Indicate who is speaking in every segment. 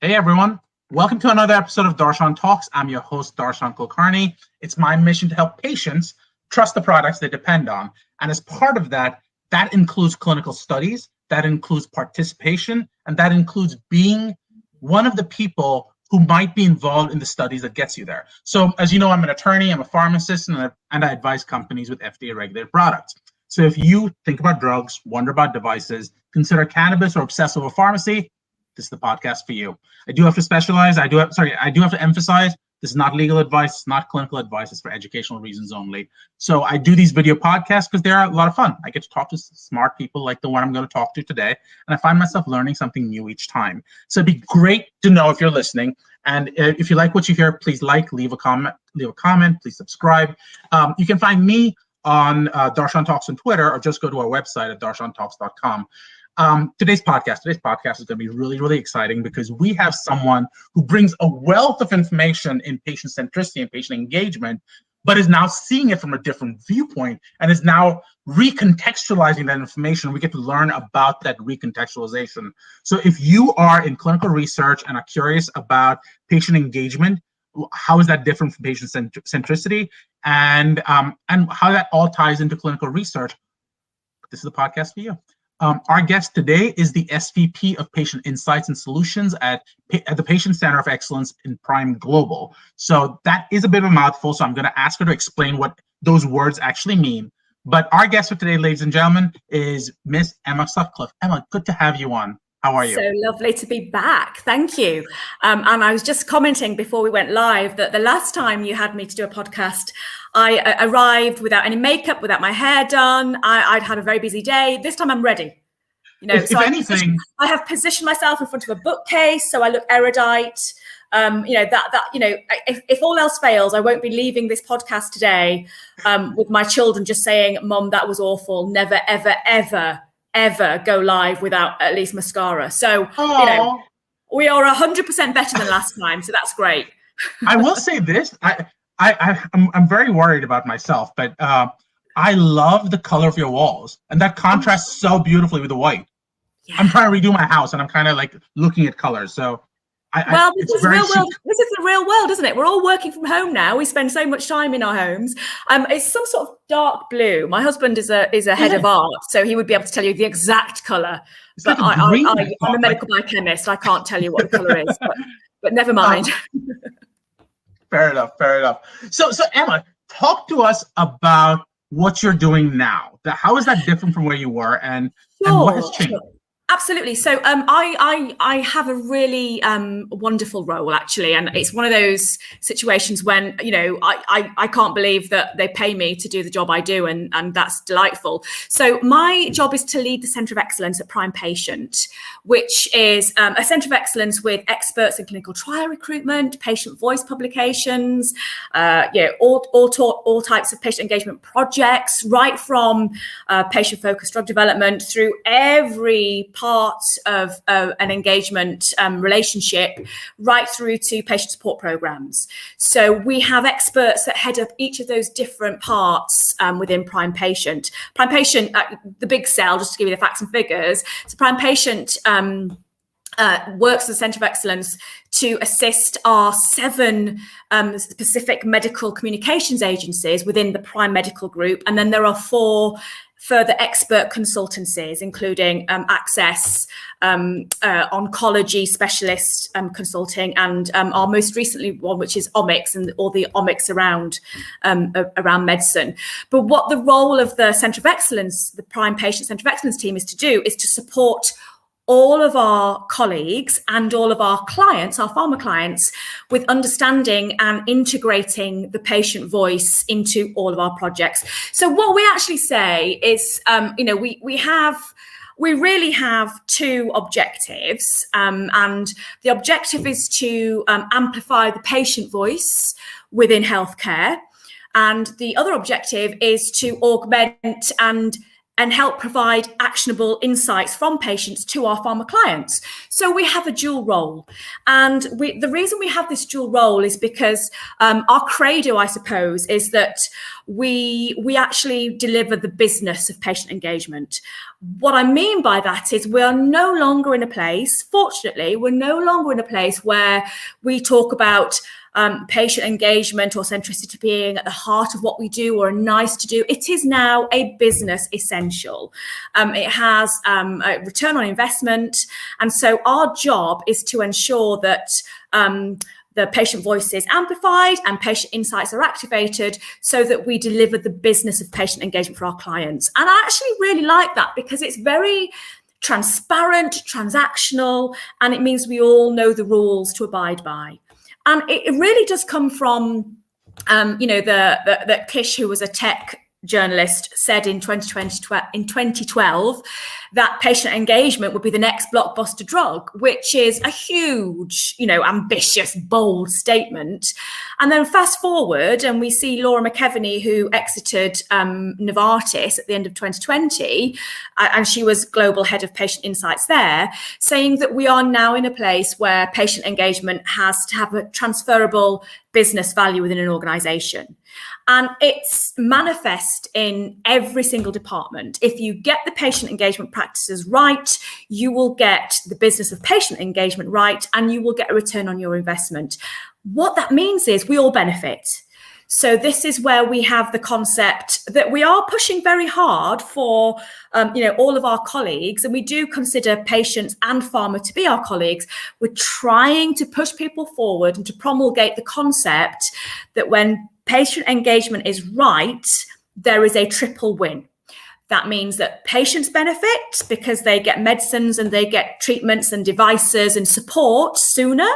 Speaker 1: Hey everyone, welcome to another episode of DarshanTalks. I'm your host, Darshan Kulkarni. It's my mission to help patients trust the products they depend on. And as part of that, that includes clinical studies, that includes participation, and that includes being one of the people who might be involved in the studies that gets you there. So as you know, I'm an attorney, I'm a pharmacist, and I advise companies with FDA-regulated products. So if you think about drugs, wonder about devices, consider cannabis or obsess over pharmacy, this is the podcast for you. I do have to emphasize, this is not legal advice, it's not clinical advice, it's for educational reasons only. So I do these video podcasts because they're a lot of fun. I get to talk to smart people like the one I'm going to talk to today, and I find myself learning something new each time. So it'd be great to know if you're listening, and if you like what you hear, please leave a comment, please subscribe. You can find me on DarshanTalks on Twitter, or just go to our website at DarshanTalks.com. Today's podcast is going to be really, really exciting because we have someone who brings a wealth of information in patient centricity and patient engagement, but is now seeing it from a different viewpoint and is now recontextualizing that information. We get to learn about that recontextualization. So if you are in clinical research and are curious about patient engagement, how is that different from patient centricity, and how that all ties into clinical research, this is the podcast for you. Our guest today is the SVP of Patient Insights and Solutions at the Patient Center of Excellence in Prime Global. So that is a bit of a mouthful, so I'm going to ask her to explain what those words actually mean. But our guest for today, ladies and gentlemen, is Miss Emma Sutcliffe. Emma, good to have you on. How are you?
Speaker 2: So lovely to be back. Thank you. And I was just commenting before we went live that the last time you had me to do a podcast, I arrived without any makeup, without my hair done. I'd had a very busy day. This time I'm ready. You know, I have positioned myself in front of a bookcase, so I look erudite. If all else fails, I won't be leaving this podcast today with my children just saying, "Mom, that was awful. Never, ever, ever, ever go live without at least mascara." So, we are 100% better than last time. So that's great.
Speaker 1: I will say this. I'm very worried about myself, but I love the color of your walls, and that contrasts so beautifully with the white. Yeah. I'm trying to redo my house, and I'm kind of like looking at colors. So,
Speaker 2: this is the real world, isn't it? We're all working from home now. We spend so much time in our homes. It's some sort of dark blue. My husband is a head of art, so he would be able to tell you the exact color. But
Speaker 1: like
Speaker 2: I'm a medical biochemist. I can't tell you what the color is. But never mind.
Speaker 1: Fair enough. So Emma, talk to us about what you're doing now. How is that different from where you were, and what has changed?
Speaker 2: Absolutely. So I have a really wonderful role, actually, and it's one of those situations when, you know, I can't believe that they pay me to do the job I do, and that's delightful. So my job is to lead the Centre of Excellence at Prime Patient, which is a Centre of Excellence with experts in clinical trial recruitment, patient voice publications, all types of patient engagement projects, right from patient-focused drug development through every part of an engagement relationship, right through to patient support programs. So we have experts that head up each of those different parts within Prime Patient. Prime Patient, the big cell, just to give you the facts and figures. So Prime Patient works as a Centre of Excellence to assist our 7 specific medical communications agencies within the Prime Medical Group. And then there are 4 further expert consultancies, including Access, oncology specialist consulting, and our most recently one, which is omics, and all the omics around medicine. But what the role of the Centre of Excellence, the Prime Patient Centre of Excellence team, is to do is to support all of our colleagues and all of our clients, our pharma clients, with understanding and integrating the patient voice into all of our projects. So what we actually say is, we really have 2 objectives, and the objective is to amplify the patient voice within healthcare, and the other objective is to augment and and help provide actionable insights from patients to our pharma clients. So we have a dual role. And the reason we have this dual role is because our credo, I suppose, is that we actually deliver the business of patient engagement. What I mean by that is we are no longer in a place, fortunately, we're no longer in a place where we talk about patient engagement or centricity being at the heart of what we do or nice to do. It is now a business essential. It has a return on investment. And so our job is to ensure that the patient voice is amplified and patient insights are activated so that we deliver the business of patient engagement for our clients. And I actually really like that because it's very transparent, transactional, and it means we all know the rules to abide by. And it really does come from, the Kish, who was a tech journalist, said in 2012 that patient engagement would be the next blockbuster drug, which is a huge, ambitious, bold statement. And then fast forward and we see Laura McKeveny, who exited Novartis at the end of 2020, and she was global head of patient insights there, saying that we are now in a place where patient engagement has to have a transferable business value within an organization. And it's manifest in every single department. If you get the patient engagement practices right, you will get the business of patient engagement right, and you will get a return on your investment. What that means is we all benefit. So this is where we have the concept that we are pushing very hard for, all of our colleagues, and we do consider patients and pharma to be our colleagues. We're trying to push people forward and to promulgate the concept that when patient engagement is right, there is a triple win. That means that patients benefit because they get medicines and they get treatments and devices and support sooner.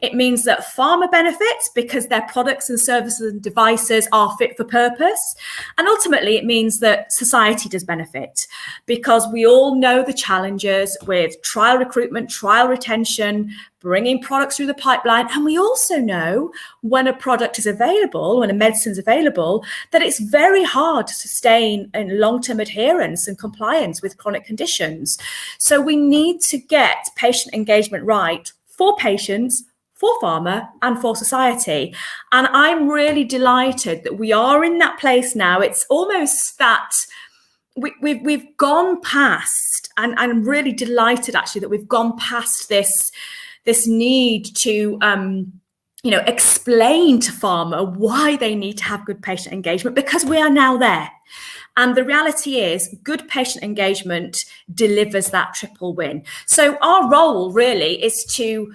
Speaker 2: It means that pharma benefits because their products and services and devices are fit for purpose. And ultimately, it means that society does benefit because we all know the challenges with trial recruitment, trial retention, bringing products through the pipeline. And we also know when a product is available, when a medicine is available, that it's very hard to sustain in long-term adherence and compliance with chronic conditions. So we need to get patient engagement right for patients, for pharma, and for society. And I'm really delighted that we are in that place now. It's almost that we've gone past, and I'm really delighted actually that we've gone past this need to explain to pharma why they need to have good patient engagement, because we are now there. And the reality is good patient engagement delivers that triple win. So our role really is to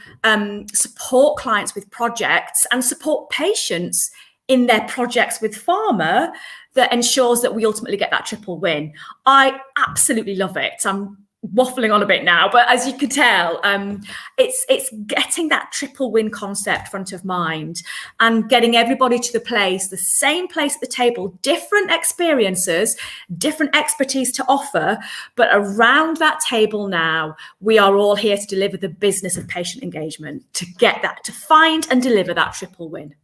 Speaker 2: support clients with projects and support patients in their projects with pharma that ensures that we ultimately get that triple win. I absolutely love it. I'm waffling on a bit now, but as you can tell, it's getting that triple win concept front of mind and getting everybody to the same place at the table, different experiences, different expertise to offer, but around that table now, we are all here to deliver the business of patient engagement, to get that, to find and deliver that triple win.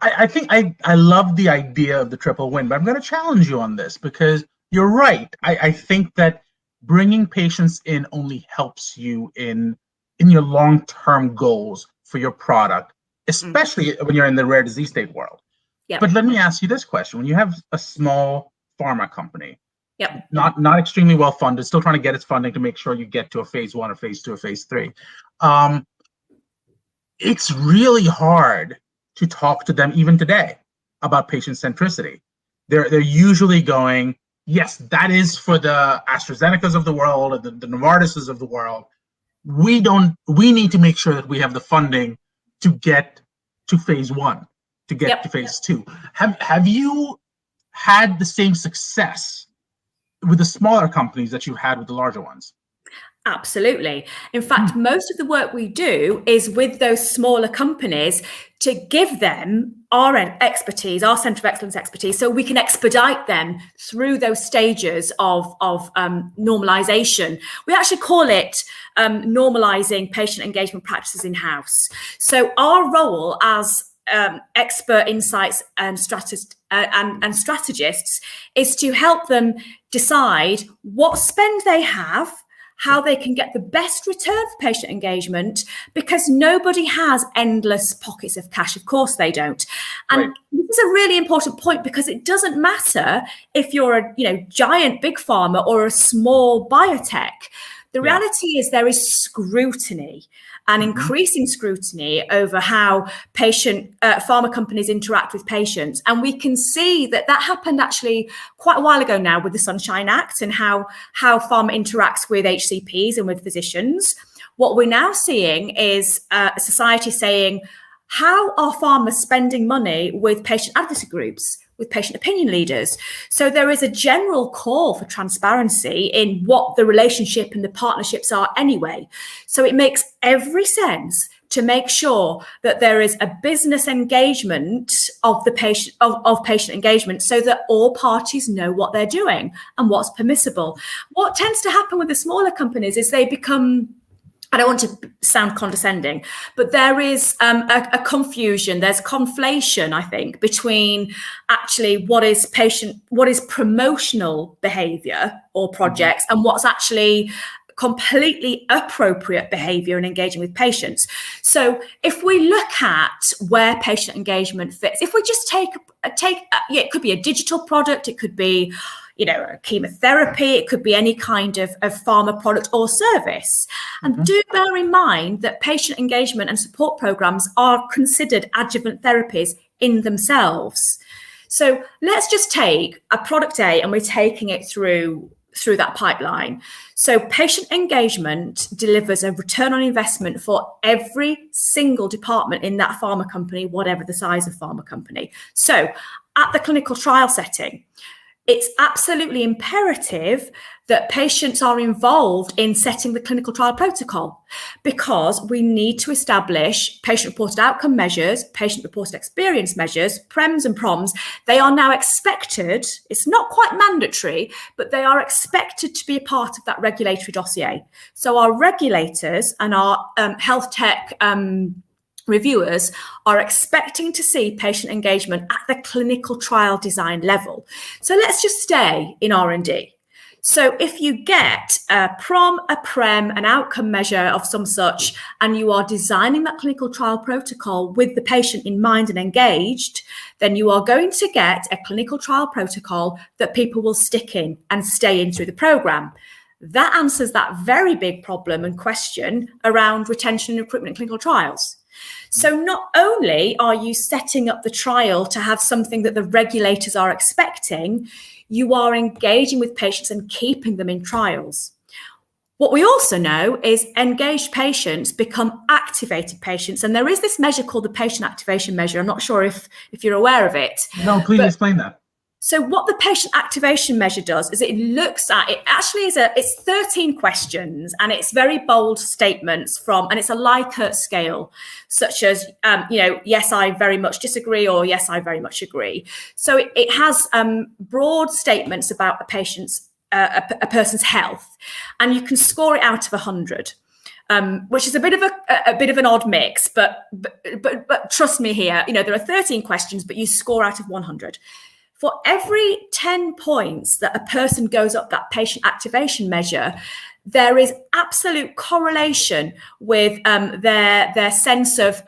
Speaker 1: I think I love the idea of the triple win, but I'm going to challenge you on this because you're right. I think that bringing patients in only helps you in your long-term goals for your product, especially when you're in the rare disease state world. Yep. But let me ask you this question. When you have a small pharma company,
Speaker 2: yep,
Speaker 1: not extremely well funded, still trying to get its funding to make sure you get to a phase 1 or phase 2 or phase 3, it's really hard to talk to them even today about patient centricity. They're usually going, yes, that is for the AstraZenecas of the world and the Novartises of the world. We need to make sure that we have the funding to get to phase 1, to get to phase 2. Have you had the same success with the smaller companies that you had with the larger ones?
Speaker 2: Absolutely. In fact, most of the work we do is with those smaller companies to give them our expertise, our centre of excellence expertise, so we can expedite them through those stages of normalisation. We actually call it normalising patient engagement practices in-house. So our role as expert insights and strategists is to help them decide what spend they have, how they can get the best return for patient engagement, because nobody has endless pockets of cash. Of course they don't. And
Speaker 1: Right.
Speaker 2: this is a really important point, because it doesn't matter if you're a giant big pharma or a small biotech. The reality is there is scrutiny and increasing scrutiny over how pharma companies interact with patients. And we can see that happened actually quite a while ago now with the Sunshine Act and how pharma interacts with HCPs and with physicians. What we're now seeing is society saying, how are pharma spending money with patient advocacy groups, with patient opinion leaders? So there is a general call for transparency in what the relationship and the partnerships are anyway. So it makes every sense to make sure that there is a business engagement of the patient of patient engagement, so that all parties know what they're doing and what's permissible. What tends to happen with the smaller companies is they become, I don't want to sound condescending, but there is a confusion. There's conflation, I think, between actually what is promotional behavior or projects and what's actually completely appropriate behavior and engaging with patients. So if we look at where patient engagement fits, if we just take it could be a digital product, it could be a chemotherapy, it could be any kind of pharma product or service. And do bear in mind that patient engagement and support programs are considered adjuvant therapies in themselves. So let's just take a product A and we're taking it through that pipeline. So patient engagement delivers a return on investment for every single department in that pharma company, whatever the size of pharma company. So at the clinical trial setting, it's absolutely imperative that patients are involved in setting the clinical trial protocol, because we need to establish patient-reported outcome measures, patient-reported experience measures, PREMs and PROMs. They are now expected, it's not quite mandatory, but they are expected to be a part of that regulatory dossier. So our regulators and our health tech reviewers are expecting to see patient engagement at the clinical trial design level. So let's just stay in R&D. So if you get a PROM, a PREM, an outcome measure of some such, and you are designing that clinical trial protocol with the patient in mind and engaged, then you are going to get a clinical trial protocol that people will stick in and stay in through the program. That answers that very big problem and question around retention and recruitment in clinical trials. So not only are you setting up the trial to have something that the regulators are expecting, you are engaging with patients and keeping them in trials. What we also know is engaged patients become activated patients. And there is this measure called the patient activation measure. I'm not sure if you're aware of it.
Speaker 1: No, please explain that.
Speaker 2: So what the patient activation measure does is it looks at, it actually is it's 13 questions, and it's very bold statements and it's a Likert scale, such as, yes, I very much disagree, or yes, I very much agree. So it has broad statements about a person's health, and you can score it out of 100. Which is a bit of an odd mix, but trust me here, there are 13 questions, but you score out of 100. For every 10 points that a person goes up that patient activation measure, there is absolute correlation with their sense of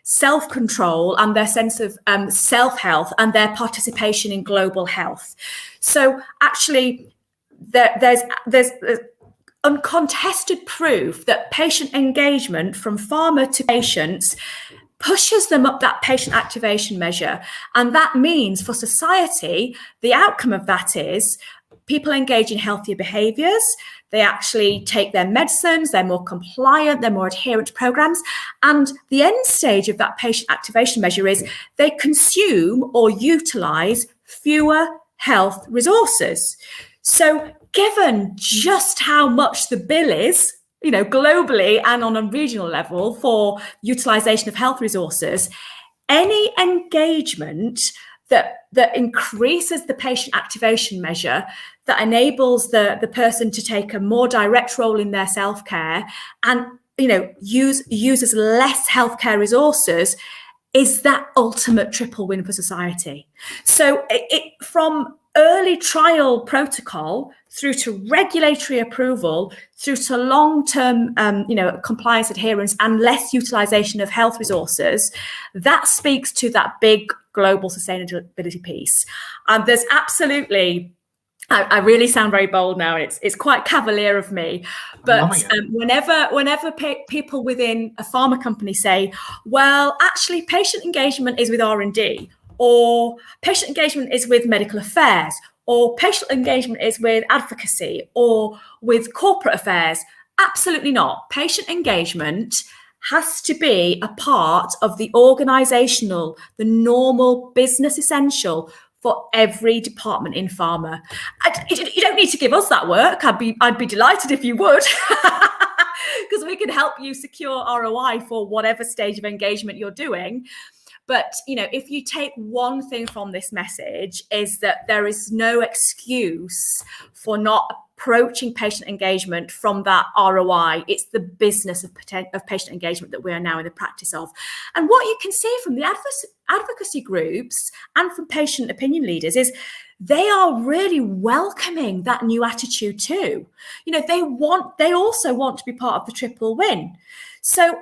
Speaker 2: self-control and their sense of self-health and their participation in global health. So actually, there's uncontested proof that patient engagement from pharma to patients pushes them up that patient activation measure. And that means for society, the outcome of that is people engage in healthier behaviors. They actually take their medicines, they're more compliant, they're more adherent to programs. And the end stage of that patient activation measure is they consume or utilize fewer health resources. So given just how much the bill is, globally and on a regional level for utilization of health resources, any engagement that increases the patient activation measure, that enables the person to take a more direct role in their self-care and uses less healthcare resources, is that ultimate triple win for society. So from early trial protocol through to regulatory approval, through to long-term, compliance adherence and less utilization of health resources, that speaks to that big global sustainability piece. And there's absolutely, I really sound very bold now. It's quite cavalier of me, but whenever people within a pharma company say, well, actually patient engagement is with R&D, or patient engagement is with medical affairs, or patient engagement is with advocacy or with corporate affairs. Absolutely not. Patient engagement has to be a part of the organizational, the normal business essential for every department in pharma. You don't need to give us that work. I'd be delighted if you would, because we can help you secure ROI for whatever stage of engagement you're doing. But, if you take one thing from this message, is that there is no excuse for not approaching patient engagement from that ROI. It's the business of patient engagement that we are now in the practice of. And what you can see from the advocacy groups and from patient opinion leaders is they are really welcoming that new attitude too. They also want to be part of the triple win. So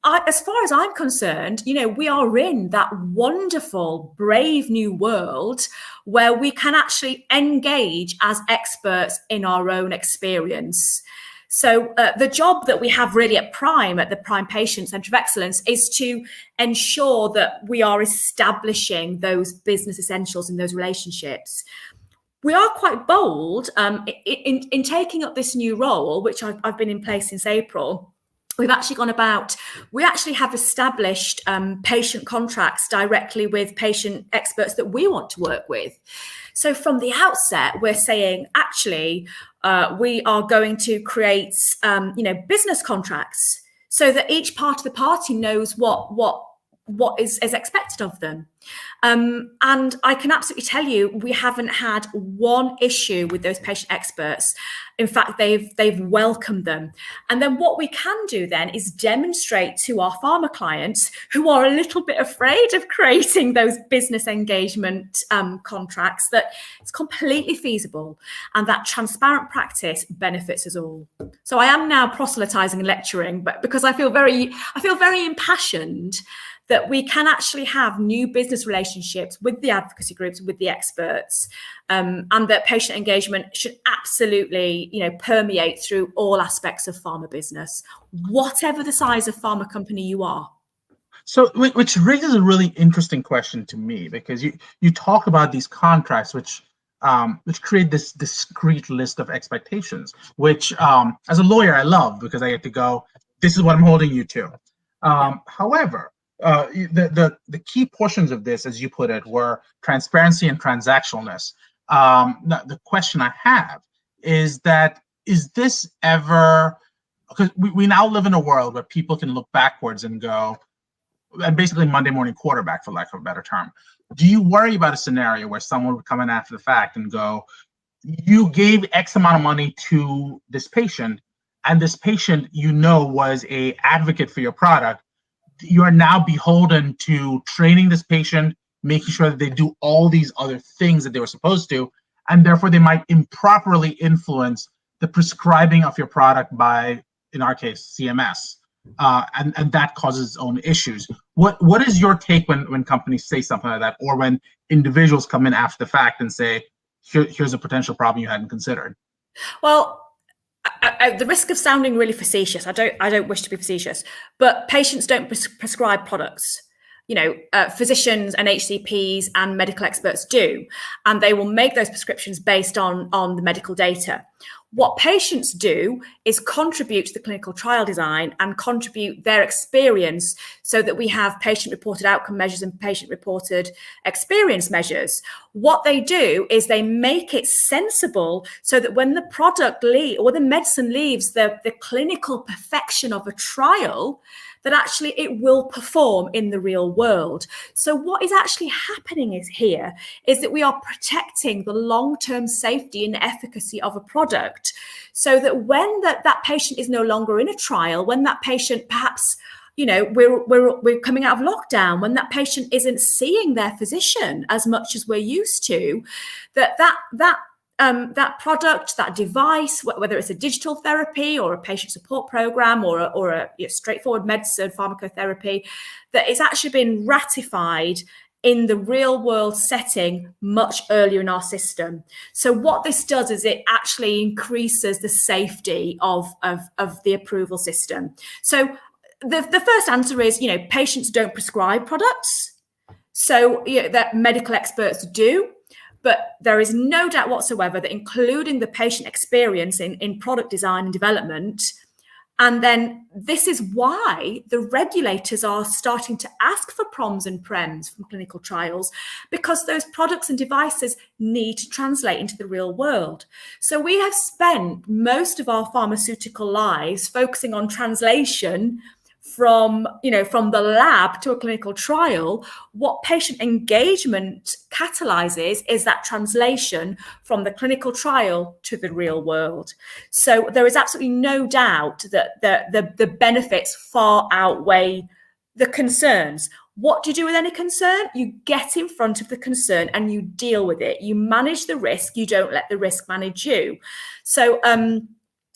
Speaker 2: as far as I'm concerned, we are in that wonderful, brave new world where we can actually engage as experts in our own experience. So the job that we have really at the Prime Patient Centre of Excellence, is to ensure that we are establishing those business essentials in those relationships. We are quite bold in taking up this new role, which I've been in place since April. We actually have established patient contracts directly with patient experts that we want to work with. So from the outset, we're saying, actually, we are going to create, business contracts so that each part of the party knows what is expected of them. And I can absolutely tell you, we haven't had one issue with those patient experts. In fact, they've welcomed them. And then what we can do then is demonstrate to our pharma clients who are a little bit afraid of creating those business engagement contracts that it's completely feasible and that transparent practice benefits us all. So I am now proselytizing and lecturing, but because I feel very impassioned that we can actually have new business relationships with the advocacy groups, with the experts, and that patient engagement should absolutely, permeate through all aspects of pharma business, whatever the size of pharma company you are.
Speaker 1: So, which raises a really interesting question to me, because you talk about these contracts, which create this discrete list of expectations, which as a lawyer I love, because I get to go, this is what I'm holding you to. However, the key portions of this, as you put it, were transparency and transactionalness. The question I have is this ever, because we now live in a world where people can look backwards and go, and basically Monday morning quarterback, for lack of a better term. Do you worry about a scenario where someone would come in after the fact and go, you gave X amount of money to this patient, and this patient, was a advocate for your product? You are now beholden to training this patient, making sure that they do all these other things that they were supposed to, and therefore they might improperly influence the prescribing of your product by, in our case, CMS, and that causes its own issues. What is your take when companies say something like that, or when individuals come in after the fact and say, here's a potential problem you hadn't considered?
Speaker 2: Well, at the risk of sounding really facetious, I don't wish to be facetious, but patients don't prescribe products. Physicians and HCPs and medical experts do, and they will make those prescriptions based on the medical data. What patients do is contribute to the clinical trial design and contribute their experience so that we have patient-reported outcome measures and patient-reported experience measures. What they do is they make it sensible so that when the product or the medicine leaves the clinical perfection of a trial, that actually it will perform in the real world. So what is actually happening is that we are protecting the long-term safety and efficacy of a product, so that when that patient is no longer in a trial, when that patient perhaps we're coming out of lockdown, when that patient isn't seeing their physician as much as we're used to, that product, that device, whether it's a digital therapy or a patient support program or a straightforward medicine pharmacotherapy, that it's actually been ratified in the real world setting much earlier in our system. So what this does is it actually increases the safety of the approval system. So the first answer is, patients don't prescribe products. So that medical experts do. But there is no doubt whatsoever that including the patient experience in product design and development, and then this is why the regulators are starting to ask for PROMs and PREMs from clinical trials, because those products and devices need to translate into the real world. So we have spent most of our pharmaceutical lives focusing on translation from the lab to a clinical trial. What patient engagement catalyzes is that translation from the clinical trial to the real world. So there is absolutely no doubt that the benefits far outweigh the concerns. What do you do with any concern? You get in front of the concern and you deal with it. You manage the risk. You don't let the risk manage you. So,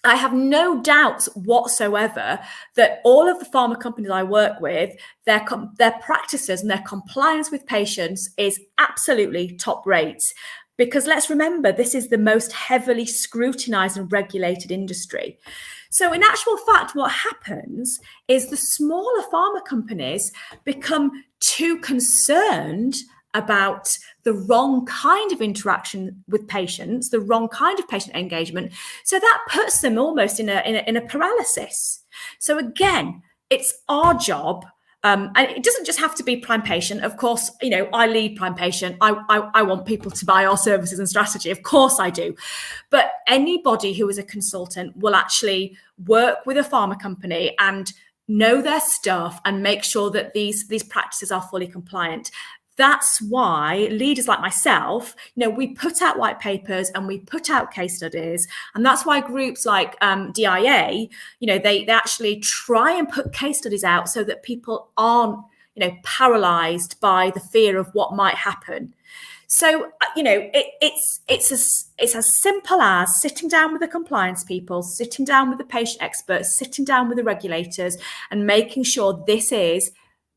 Speaker 2: I have no doubts whatsoever that all of the pharma companies I work with, their practices and their compliance with patients is absolutely top rate. Because let's remember, this is the most heavily scrutinized and regulated industry. So in actual fact, what happens is the smaller pharma companies become too concerned about the wrong kind of interaction with patients, the wrong kind of patient engagement. So that puts them almost in a paralysis. So again, it's our job, and it doesn't just have to be prime patient. Of course, I lead prime patient. I want people to buy our services and strategy. Of course I do. But anybody who is a consultant will actually work with a pharma company and know their stuff and make sure that these practices are fully compliant. That's why leaders like myself, we put out white papers and we put out case studies. And that's why groups like DIA, they actually try and put case studies out so that people aren't, paralyzed by the fear of what might happen. So, it's as simple as sitting down with the compliance people, sitting down with the patient experts, sitting down with the regulators and making sure this is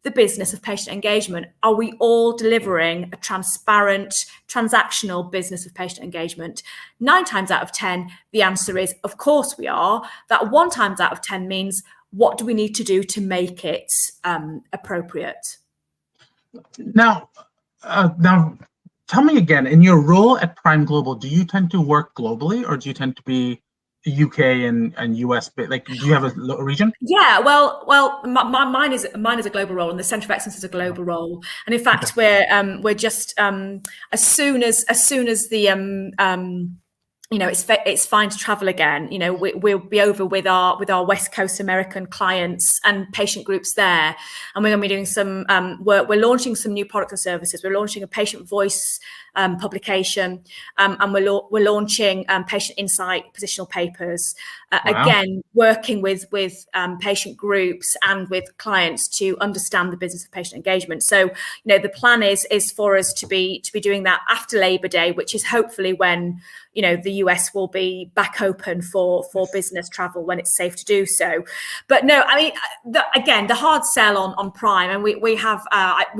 Speaker 2: the business of patient engagement. Are we all delivering a transparent, transactional business of patient engagement? 9 times out of 10, the answer is, of course we are. That 1 times out of 10 means, what do we need to do to make it appropriate?
Speaker 1: Now, tell me again, in your role at Prime Global, do you tend to work globally or do you tend to be UK and US, like, do you have a region?
Speaker 2: Yeah, well, mine is a global role, and the Centre of Excellence is a global role. And in fact, we're just as soon as the it's fine to travel again. We'll be over with our West Coast American clients and patient groups there, and we're going to be doing some work. We're launching some new products and services. We're launching a patient voice publication, and we're launching patient insight positional papers. Wow. Again, working with patient groups and with clients to understand the business of patient engagement. So, the plan is for us to be doing that after Labor Day, which is hopefully when the US will be back open for business travel when it's safe to do so. But no, I mean, the hard sell on Prime, and we we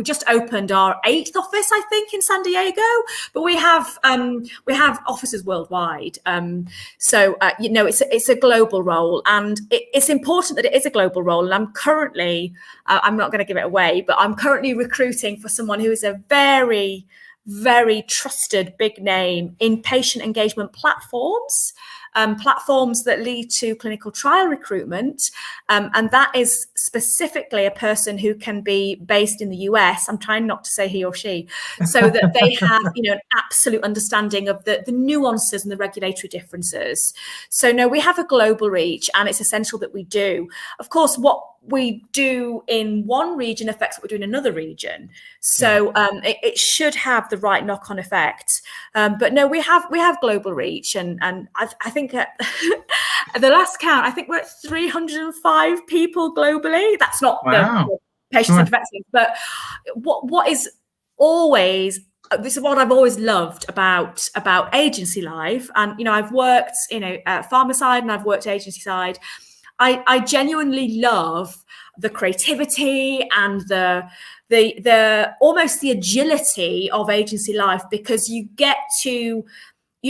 Speaker 2: just opened our 8th office, I think, in San Diego, but we have offices worldwide. So it's a global role, and it's important that it is a global role. And I'm currently, I'm not going to give it away, but I'm currently recruiting for someone who is a very, very trusted big name in patient engagement platforms, platforms that lead to clinical trial recruitment. And that is specifically a person who can be based in the US. I'm trying not to say he or she, so that they have, an absolute understanding of the nuances and the regulatory differences. So no, we have a global reach, and it's essential that we do. Of course, what we do in one region affects what we do in another region. So it should have the right knock-on effect. But no, we have global reach, and I think at the last count, I think we're at 305 people globally. That's not the patient centre of excellence, but what is always, this is what I've always loved about agency life, and I've worked pharma side and I've worked agency side. I genuinely love the creativity and the almost the agility of agency life, because you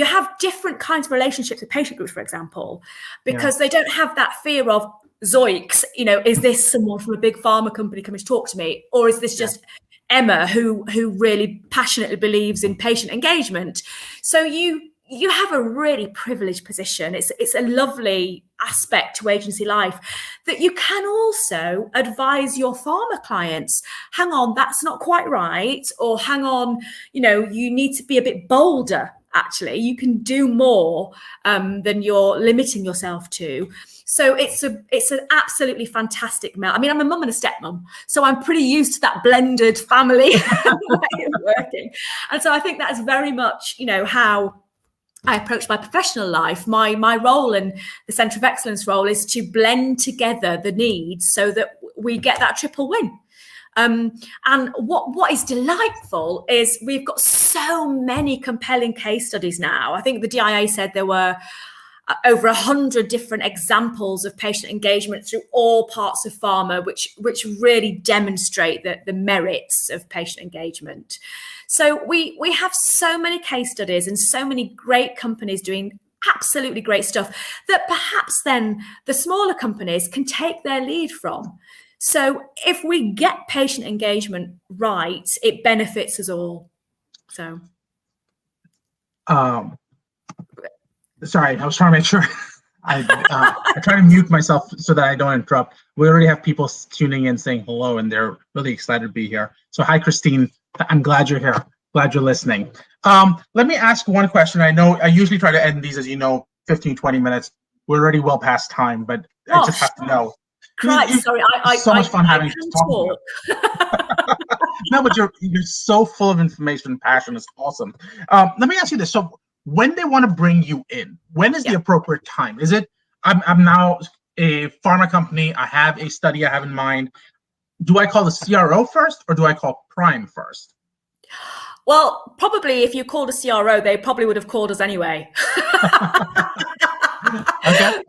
Speaker 2: have different kinds of relationships with patient groups, for example, because they don't have that fear of zoiks, is this someone from a big pharma company coming to talk to me, or is this just Emma who really passionately believes in patient engagement? So you have a really privileged position. It's a lovely aspect to agency life that you can also advise your pharma clients. Hang on, that's not quite right. Or hang on, you need to be a bit bolder. Actually, you can do more than you're limiting yourself to. So it's an absolutely fantastic amount. I mean, I'm a mum and a stepmom, so I'm pretty used to that blended family way of working. And so I think that is very much, how I approach my professional life. My role in the Centre of Excellence role is to blend together the needs so that we get that triple win. And what is delightful is we've got so many compelling case studies now. I think the DIA said there were over 100 different examples of patient engagement through all parts of pharma, which really demonstrate the merits of patient engagement. So we have so many case studies and so many great companies doing absolutely great stuff that perhaps then the smaller companies can take their lead from. So if we get patient engagement right, it benefits us all. So.
Speaker 1: Sorry, I was trying to make sure. I try to mute myself so that I don't interrupt. We already have people tuning in saying hello, and they're really excited to be here. So hi, Christine. I'm glad you're here. Glad you're listening. Let me ask one question. I know I usually try to end these, 15, 20 minutes. We're already well past time, but I just have to know.
Speaker 2: Sorry,
Speaker 1: so much fun having to talk. No, but you're so full of information and passion. It's awesome. Let me ask you this. So when they want to bring you in, when is the appropriate time? Is it, I'm now a pharma company, I have a study I have in mind. Do I call the CRO first, or do I call Prime first?
Speaker 2: Well, probably if you called a CRO, they probably would have called us anyway.
Speaker 1: Okay.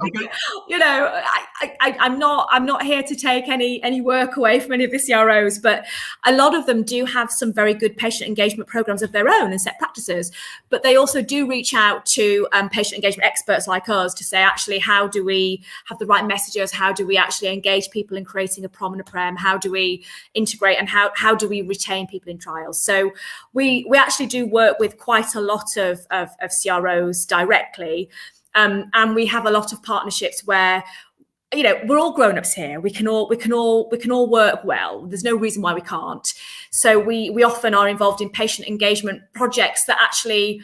Speaker 2: I'm not here to take any work away from any of the CROs, but a lot of them do have some very good patient engagement programs of their own and set practices. But they also do reach out to patient engagement experts like us to say, actually, how do we have the right messages? How do we actually engage people in creating a prom and a prem? How do we integrate, and how do we retain people in trials? So we actually do work with quite a lot of CROs directly. And we have a lot of partnerships where, we're all grown-ups here. We can all work well. There's no reason why we can't. So we often are involved in patient engagement projects that actually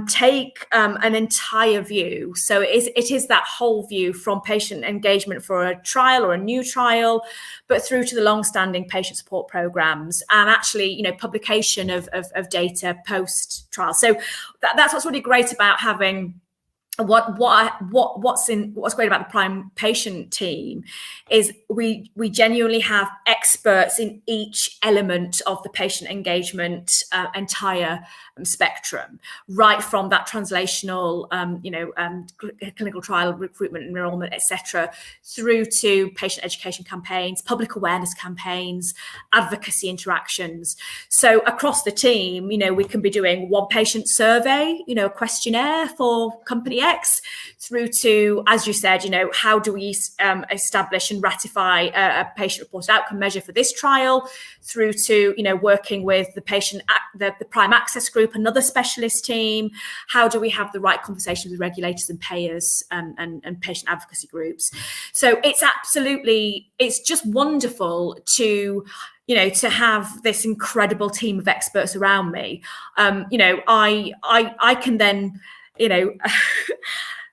Speaker 2: take an entire view. So it is that whole view, from patient engagement for a trial or a new trial, but through to the long-standing patient support programs, and actually, publication of data post-trial. So that's what's really great about having. What's great about the Prime patient team is we genuinely have experts in each element of the patient engagement entire spectrum, right from that translational, clinical trial recruitment, enrollment, etc., through to patient education campaigns, public awareness campaigns, advocacy interactions. So across the team, we can be doing one patient survey, a questionnaire for company X, through to, as you said, how do we establish and ratify a patient-reported outcome measure for this trial, through to, working with the the Prime Access Group, another specialist team. How do we have the right conversations with regulators and payers and patient advocacy groups? So it's just wonderful to have this incredible team of experts around me. I can then,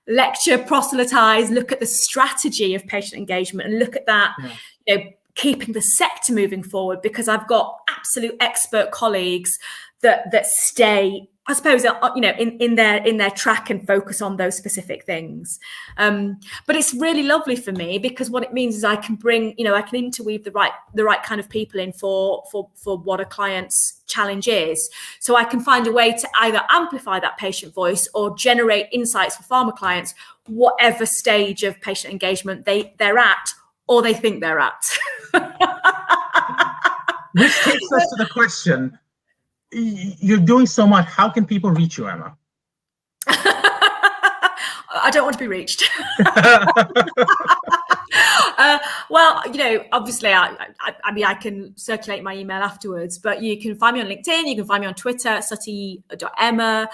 Speaker 2: lecture, proselytize, look at the strategy of patient engagement and look at that, keeping the sector moving forward, because I've got absolute expert colleagues that stay, I suppose, in their track and focus on those specific things. But it's really lovely for me, because what it means is I can bring, I can interweave the right kind of people in for what a client's challenge is. So I can find a way to either amplify that patient voice or generate insights for pharma clients, whatever stage of patient engagement they're at or they think they're at.
Speaker 1: Which takes us to the question, you're doing so much. How can people reach you, Emma?
Speaker 2: I don't want to be reached. Well, obviously, I mean, I can circulate my email afterwards, but you can find me on LinkedIn. You can find me on Twitter, sutty.emma.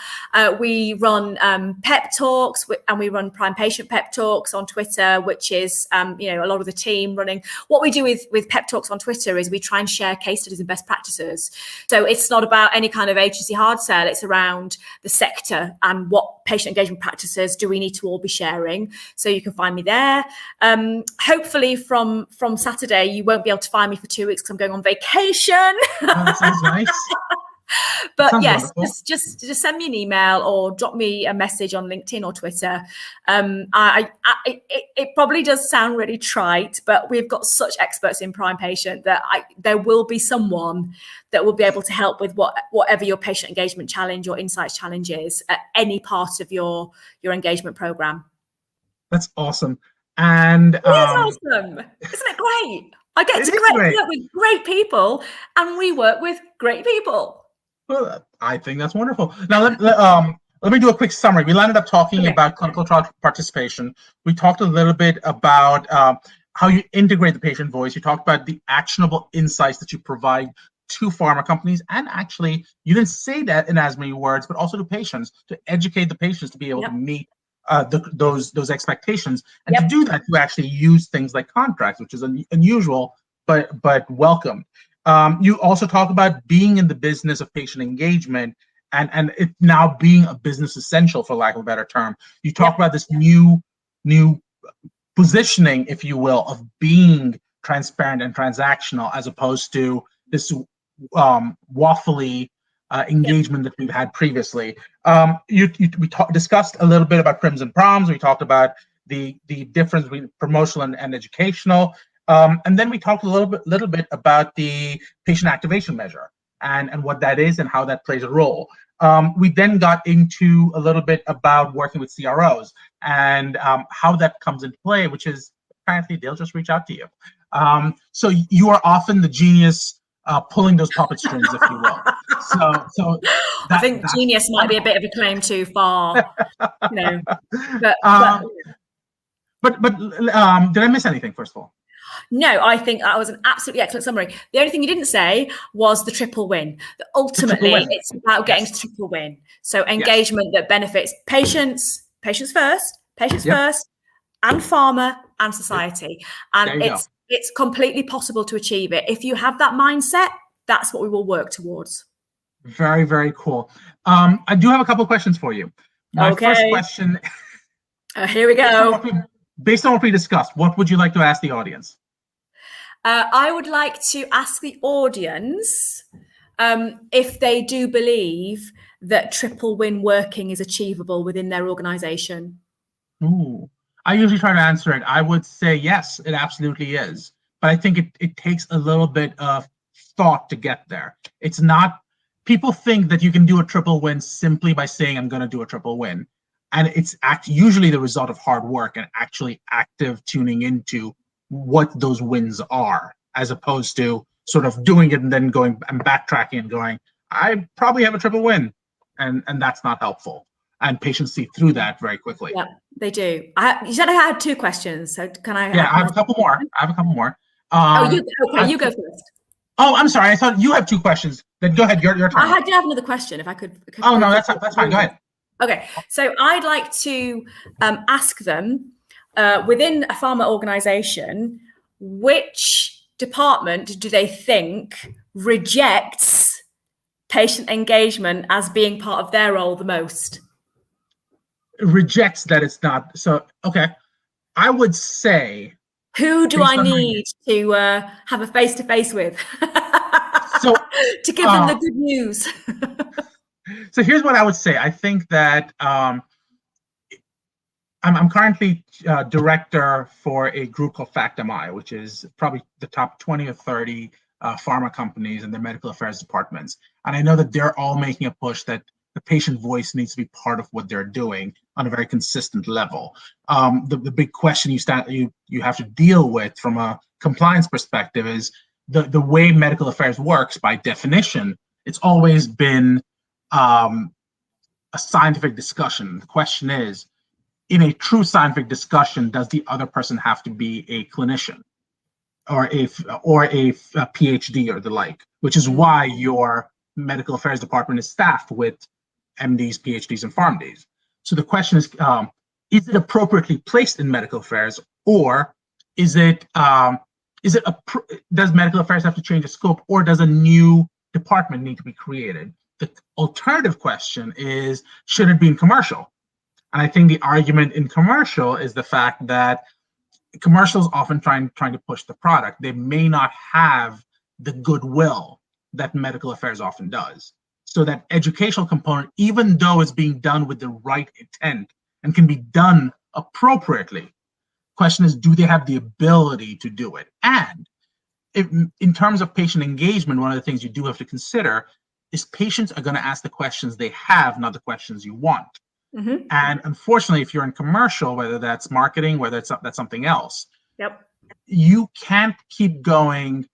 Speaker 2: We run pep talks, and we run prime patient pep talks on Twitter, which is, a lot of the team running. What we do with pep talks on Twitter is we try and share case studies and best practices. So it's not about any kind of agency hard sell. It's around the sector and what patient engagement practices do we need to all be sharing. So you can find me there. Hopefully from Saturday, you won't be able to find me for 2 weeks because I'm going on vacation.
Speaker 1: Oh, that sounds nice.
Speaker 2: But yes, just send me an email or drop me a message on LinkedIn or Twitter. It probably does sound really trite, but we've got such experts in prime patient that there will be someone that will be able to help with whatever your patient engagement challenge or insights challenge is at any part of your engagement program.
Speaker 1: That's awesome. And
Speaker 2: it is awesome. Isn't it great? I get to work with great people, and we work with great people.
Speaker 1: Well, I think that's wonderful. Now, let me do a quick summary. We landed up talking about clinical trial participation. We talked a little bit about how you integrate the patient voice. You talked about the actionable insights that you provide to pharma companies, and actually, you didn't say that in as many words, but also to patients, to educate the patients to be able to meet those expectations, and to do that, you actually use things like contracts, which is unusual but welcome. You also talk about being in the business of patient engagement and it now being a business essential, for lack of a better term. You talk about this new positioning, if you will, of being transparent and transactional, as opposed to this waffly engagement that we've had previously. We discussed a little bit about prims and proms. We talked about the difference between promotional and educational. And then we talked a little bit about the patient activation measure and what that is and how that plays a role. We then got into a little bit about working with CROs and how that comes into play, which is apparently they'll just reach out to you. So you are often the genius pulling those puppet strings, if you will. So
Speaker 2: I think genius might be a bit of a claim too far, But did
Speaker 1: I miss anything, first of all?
Speaker 2: No, I think that was an absolutely excellent summary. The only thing you didn't say was the triple win. Ultimately, it's about getting to triple win. So engagement that benefits patients first, and pharma and society. And it's completely possible to achieve it. If you have that mindset, that's what we will work towards.
Speaker 1: Very, very cool. I do have a couple of questions for you. My first question.
Speaker 2: Here we go.
Speaker 1: Based on what we discussed, what would you like to ask the audience?
Speaker 2: I would like to ask the audience if they do believe that triple win working is achievable within their organization.
Speaker 1: Ooh, I usually try to answer it. I would say yes, it absolutely is. But I think it takes a little bit of thought to get there. It's not, people think that you can do a triple win simply by saying, I'm going to do a triple win. And it's usually the result of hard work and actually active tuning into what those wins are, as opposed to sort of doing it and then going and backtracking and going, I probably have a triple win. And that's not helpful. And patients see through that very quickly.
Speaker 2: Yeah, they do. You said I had 2 questions. So can I?
Speaker 1: Yeah, I have a couple more.
Speaker 2: You go first.
Speaker 1: Oh, I'm sorry. I thought you have 2 questions. Then go ahead. Your turn.
Speaker 2: I do have another question, if I could.
Speaker 1: Oh, no, that's fine. Go ahead.
Speaker 2: Okay, so I'd like to ask them, within a pharma organization, which department do they think rejects patient engagement as being part of their role the most?
Speaker 1: rejects that it's not. So, okay, I would say,
Speaker 2: who do
Speaker 1: based
Speaker 2: I
Speaker 1: on
Speaker 2: need to have a face-to-face with
Speaker 1: so
Speaker 2: to give them the good news?
Speaker 1: so here's what I would say. I think that I'm currently director for a group called FactMI, which is probably the top 20 or 30 pharma companies and their medical affairs departments. And I know that they're all making a push that the patient voice needs to be part of what they're doing on a very consistent level. The big question you have to deal with from a compliance perspective is the way medical affairs works by definition. It's always been a scientific discussion. The question is, in a true scientific discussion, does the other person have to be a clinician or a PhD or the like? Which is why your medical affairs department is staffed with MDs, PhDs, and PharmDs. So the question is it appropriately placed in medical affairs, or does medical affairs have to change the scope, or does a new department need to be created? The alternative question is, should it be in commercial? And I think the argument in commercial is the fact that commercials often trying to push the product. They may not have the goodwill that medical affairs often does. So that educational component, even though it's being done with the right intent and can be done appropriately, question is, do they have the ability to do it? And in terms of patient engagement, one of the things you do have to consider is patients are going to ask the questions they have, not the questions you want. Mm-hmm. And unfortunately, if you're in commercial, whether that's marketing, whether that's something else, you can't keep going,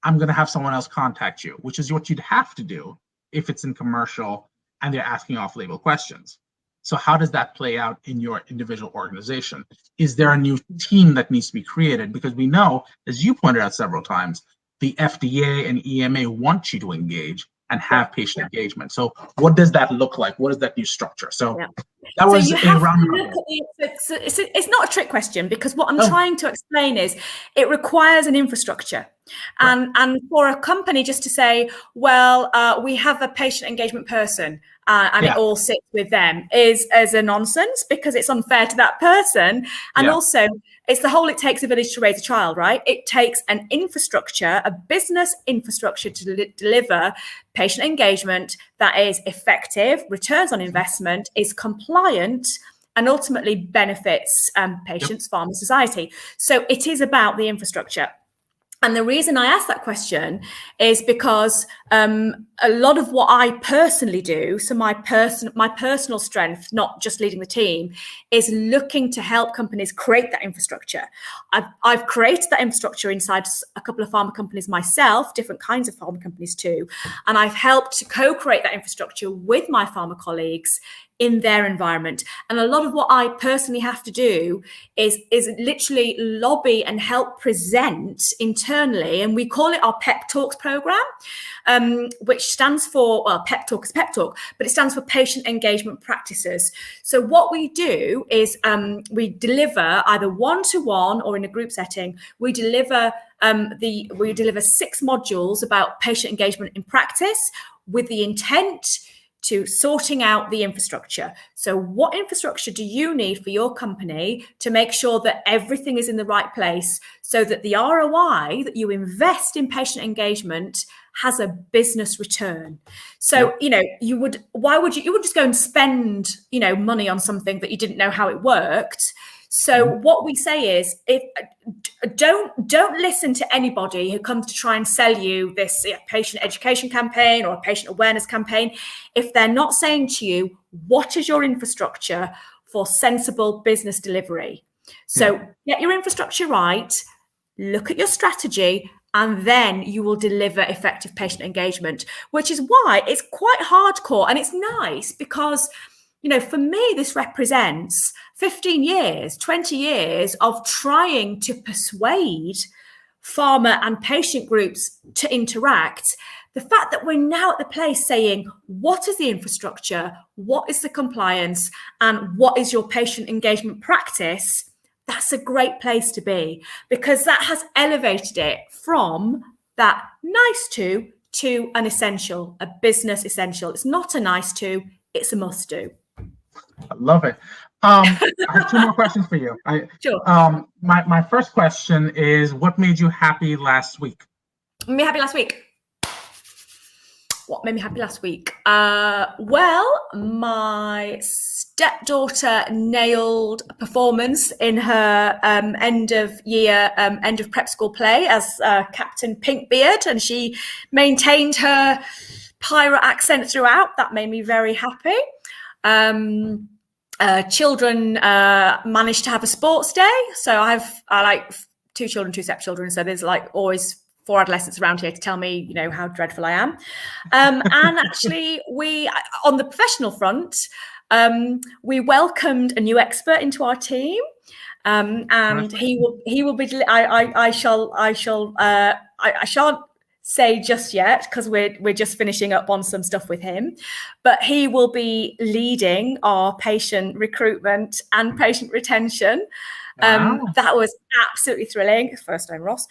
Speaker 1: I'm going to have someone else contact you, which is what you'd have to do if it's in commercial and they're asking off-label questions. So how does that play out in your individual organization? Is there a new team that needs to be created? Because we know, as you pointed out several times, the FDA and EMA want you to engage and have patient engagement. So what does that look like? What is that new structure? So that was a roundabout.
Speaker 2: It's not a trick question, because what I'm trying to explain is it requires an infrastructure. And for a company just to say, well, we have a patient engagement person and it all sits with them is a nonsense, because it's unfair to that person. And also, it's the whole it takes a village to raise a child, right? It takes an infrastructure, a business infrastructure to deliver patient engagement that is effective, returns on investment, is compliant, and ultimately benefits patients, pharma, society. So it is about the infrastructure. And the reason I ask that question is because a lot of what I personally do, so my personal strength, not just leading the team, is looking to help companies create that infrastructure. I've created that infrastructure inside a couple of pharma companies myself, different kinds of pharma companies too. And I've helped to co-create that infrastructure with my pharma colleagues in their environment. And a lot of what I personally have to do is literally lobby and help present internally. And we call it our Pep Talks program, which stands for, well, Pep Talk is Pep Talk, but it stands for Patient Engagement Practices. So what we do is we deliver either one-to-one or in a group setting, we deliver 6 modules about patient engagement in practice with the intent to sorting out the infrastructure. So what infrastructure do you need for your company to make sure that everything is in the right place, so that the ROI that you invest in patient engagement has a business return? So, you would just go and spend, money on something that you didn't know how it worked. So what we say is, don't listen to anybody who comes to try and sell you this patient education campaign or a patient awareness campaign if they're not saying to you, what is your infrastructure for sensible business delivery? So get your infrastructure right, look at your strategy, and then you will deliver effective patient engagement, which is why it's quite hardcore. And it's nice because, for me, this represents 15 years, 20 years of trying to persuade pharma and patient groups to interact. The fact that we're now at the place saying, what is the infrastructure? What is the compliance? And what is your patient engagement practice? That's a great place to be, because that has elevated it from that nice to an essential, a business essential. It's not a nice to, it's a must do.
Speaker 1: I love it. I have two more questions for you.
Speaker 2: Sure.
Speaker 1: My first question is, what made you happy last week?
Speaker 2: Made me happy last week. What made me happy last week? Well, my stepdaughter nailed a performance in her end of prep school play as Captain Pinkbeard, and she maintained her pirate accent throughout. That made me very happy. Children managed to have a sports day, so I like 2 children, 2 stepchildren, so there's like always 4 adolescents around here to tell me, you know, how dreadful I am. And actually, we, on the professional front, we welcomed a new expert into our team, and he will be. I shan't say just yet because we're just finishing up on some stuff with him, but he will be leading our patient recruitment and patient retention.
Speaker 1: Wow.
Speaker 2: That was absolutely thrilling. First time, Ross.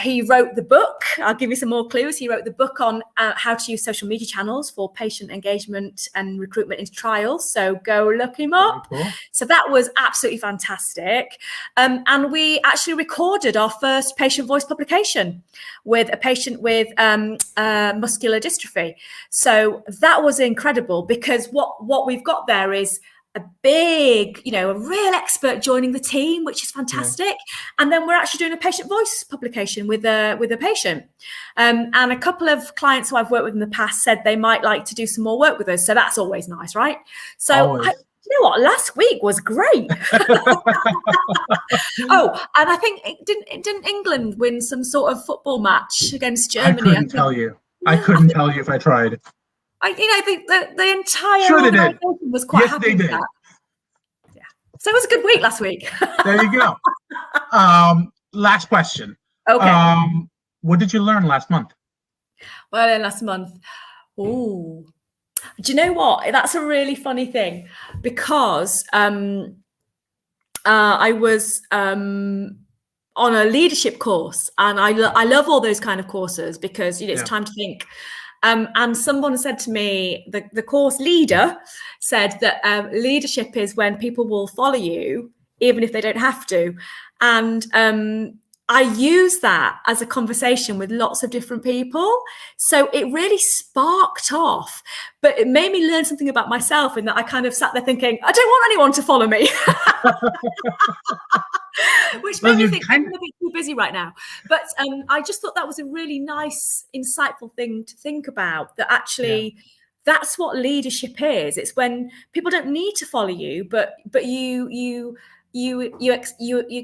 Speaker 2: He wrote the book. I'll give you some more clues. He wrote the book on how to use social media channels for patient engagement and recruitment into trials. So go look him up.
Speaker 1: Cool.
Speaker 2: So that was absolutely fantastic. And we actually recorded our first patient voice publication with a patient with muscular dystrophy. So that was incredible because what we've got there is a big, you know, a real expert joining the team, which is fantastic. Yeah. And then we're actually doing a patient voice publication with a patient. And a couple of clients who I've worked with in the past said they might like to do some more work with us. So that's always nice, right? So you know what? Last week was great. Oh, and I think didn't England win some sort of football match against Germany?
Speaker 1: I couldn't tell you. I couldn't tell you if I tried.
Speaker 2: The entire organisation was quite happy with that. Yeah. So it was a good week last week.
Speaker 1: There you go. Last question.
Speaker 2: Okay.
Speaker 1: What did you learn last month?
Speaker 2: Well, last month. Oh, do you know what? That's a really funny thing because I was on a leadership course, and I love all those kind of courses because it's time to think. And someone said to me, the course leader said that leadership is when people will follow you, even if they don't have to. And I use that as a conversation with lots of different people. So it really sparked off, but it made me learn something about myself in that I kind of sat there thinking, I don't want anyone to follow me. Which made me think I'm a bit too busy right now. But I just thought that was a really nice, insightful thing to think about, that actually that's what leadership is. It's when people don't need to follow you, but you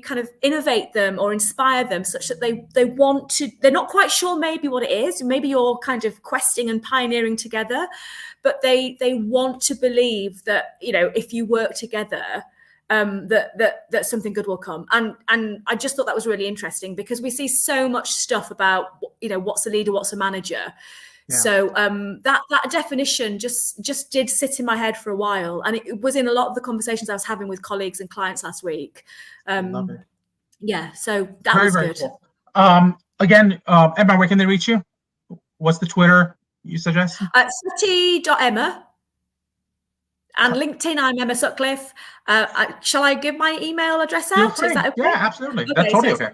Speaker 2: kind of innovate them or inspire them such that they want to, they're not quite sure maybe what it is. Maybe you're kind of questing and pioneering together, but they want to believe that, you know, if you work together, that something good will come. And I just thought that was really interesting because we see so much stuff about, you know, what's a leader, what's a manager. Yeah. So that definition just did sit in my head for a while, and it was in a lot of the conversations I was having with colleagues and clients last week.
Speaker 1: Love it.
Speaker 2: Yeah, so that was good.
Speaker 1: Cool. Again, Emma, where can they reach you? What's the Twitter you suggest?
Speaker 2: Sutty.Emma. And LinkedIn, I'm Emma Sutcliffe. Shall I give my email address out? Is that okay?
Speaker 1: Yeah, absolutely. Okay, that's totally okay.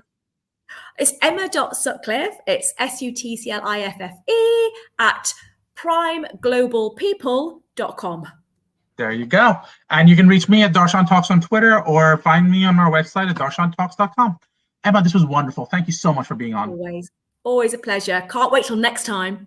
Speaker 2: It's emma.sutcliffe. It's SUTCLIFFE at primeglobalpeople.com.
Speaker 1: There you go. And you can reach me at DarshanTalks on Twitter or find me on our website at DarshanTalks.com. Emma, this was wonderful. Thank you so much for being on.
Speaker 2: Always a pleasure. Can't wait till next time.